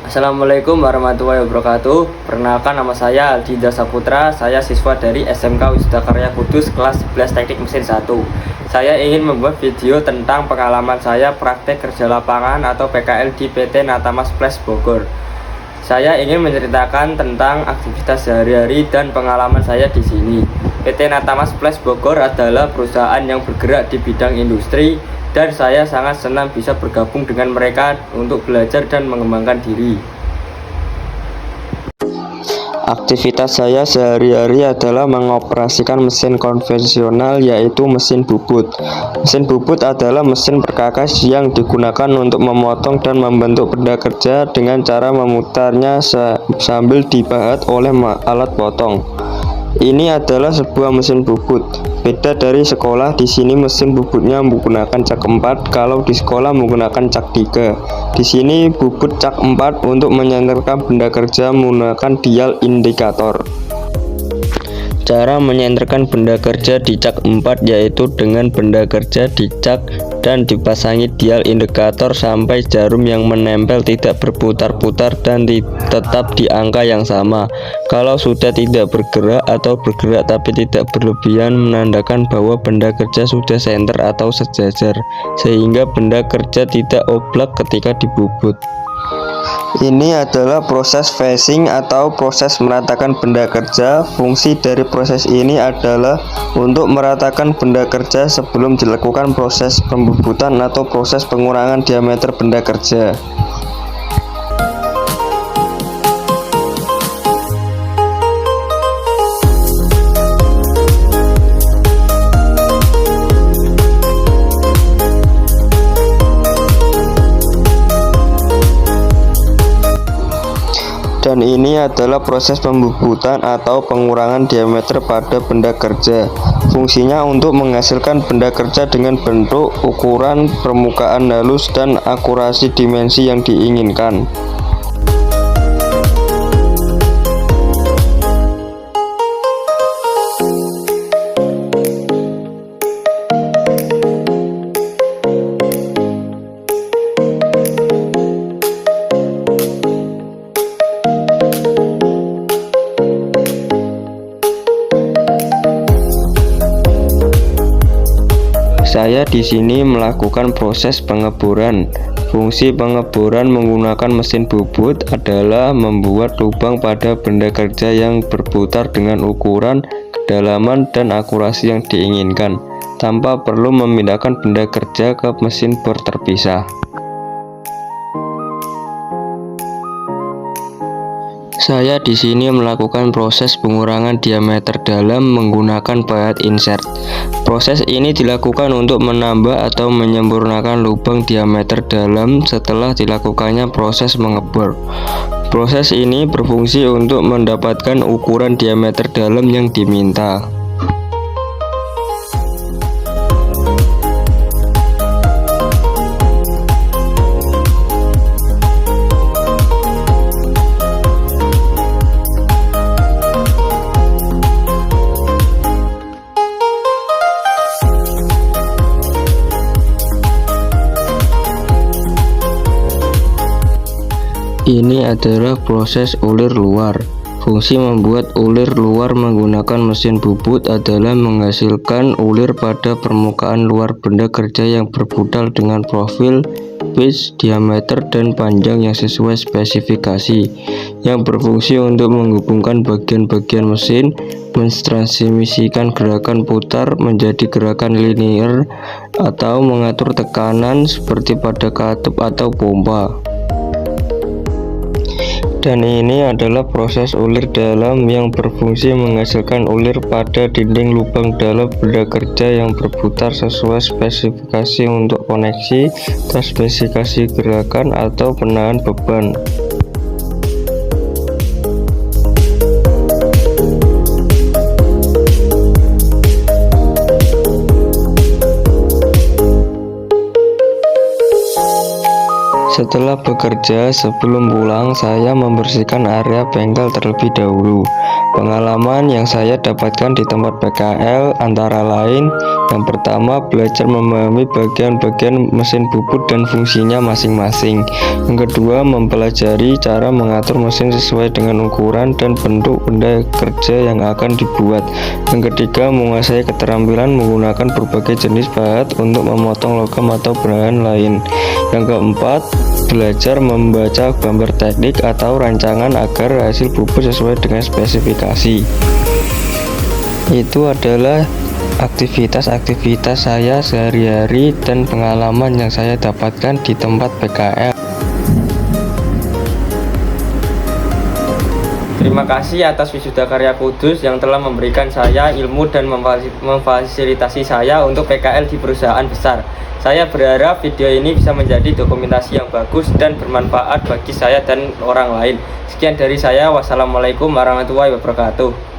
Assalamualaikum warahmatullahi wabarakatuh. Perkenalkan, nama saya Aldinda Saputra. Saya siswa dari SMK Wisuda Karya Kudus kelas 11 Teknik Mesin 1. Saya ingin membuat video tentang pengalaman saya praktek kerja lapangan atau PKL di PT Natamas Flash Bogor. Saya ingin menceritakan tentang aktivitas sehari-hari dan pengalaman saya di sini. PT Natamas Flash Bogor adalah perusahaan yang bergerak di bidang industri, dan saya sangat senang bisa bergabung dengan mereka untuk belajar dan mengembangkan diri. Aktivitas saya sehari-hari adalah mengoperasikan mesin konvensional, yaitu mesin bubut. Mesin bubut adalah mesin perkakas yang digunakan untuk memotong dan membentuk benda kerja dengan cara memutarnya sambil dipahat oleh alat potong. Ini adalah sebuah mesin bubut. Beda dari sekolah, di sini mesin bubutnya menggunakan cak 4, kalau di sekolah menggunakan cak 3. Di sini bubut cak 4 untuk menyenterkan benda kerja menggunakan dial indikator. Cara menyenterkan benda kerja di cak 4 yaitu dengan benda kerja dicak dan dipasangi dial indikator sampai jarum yang menempel tidak berputar-putar dan tetap di angka yang sama. Kalau sudah tidak bergerak atau bergerak tapi tidak berlebihan, menandakan bahwa benda kerja sudah senter atau sejajar, sehingga benda kerja tidak oblak ketika dibubut. Ini adalah proses facing atau proses meratakan benda kerja. Fungsi dari proses ini adalah untuk meratakan benda kerja sebelum dilakukan proses pembubutan atau proses pengurangan diameter benda kerja. Dan ini adalah proses pembubutan atau pengurangan diameter pada benda kerja. Fungsinya untuk menghasilkan benda kerja dengan bentuk, ukuran, permukaan halus, dan akurasi dimensi yang diinginkan. Saya di sini melakukan proses pengeboran. Fungsi pengeboran menggunakan mesin bubut adalah membuat lubang pada benda kerja yang berputar dengan ukuran, kedalaman, dan akurasi yang diinginkan, tanpa perlu memindahkan benda kerja ke mesin bor terpisah. Saya di sini melakukan proses pengurangan diameter dalam menggunakan pahat insert. Proses ini dilakukan untuk menambah atau menyempurnakan lubang diameter dalam setelah dilakukannya proses mengebor. Proses ini berfungsi untuk mendapatkan ukuran diameter dalam yang diminta. Ini adalah proses ulir luar. Fungsi membuat ulir luar menggunakan mesin bubut adalah menghasilkan ulir pada permukaan luar benda kerja yang berpudar dengan profil, pitch, diameter, dan panjang yang sesuai spesifikasi, yang berfungsi untuk menghubungkan bagian-bagian mesin, mentransmisikan gerakan putar menjadi gerakan linear, atau mengatur tekanan seperti pada katup atau pompa. Dan ini adalah proses ulir dalam yang berfungsi menghasilkan ulir pada dinding lubang dalam benda kerja yang berputar sesuai spesifikasi untuk koneksi, spesifikasi gerakan, atau penahan beban. Setelah bekerja, sebelum pulang, saya membersihkan area bengkel terlebih dahulu. Pengalaman yang saya dapatkan di tempat PKL antara lain Yang pertama, belajar memahami bagian-bagian mesin bubut dan fungsinya masing-masing. Yang kedua, mempelajari cara mengatur mesin sesuai dengan ukuran dan bentuk benda kerja yang akan dibuat. Yang ketiga, menguasai keterampilan menggunakan berbagai jenis bahat untuk memotong logam atau bahan lain. Yang keempat, belajar membaca gambar teknik atau rancangan agar hasil bubut sesuai dengan spesifikasi. Itu adalah aktivitas-aktivitas saya sehari-hari dan pengalaman yang saya dapatkan di tempat PKL. Terima kasih atas Wisuda Karya Kudus yang telah memberikan saya ilmu dan memfasilitasi saya untuk PKL di perusahaan besar. Saya berharap video ini bisa menjadi dokumentasi yang bagus dan bermanfaat bagi saya dan orang lain. Sekian dari saya. Wassalamualaikum warahmatullahi wabarakatuh.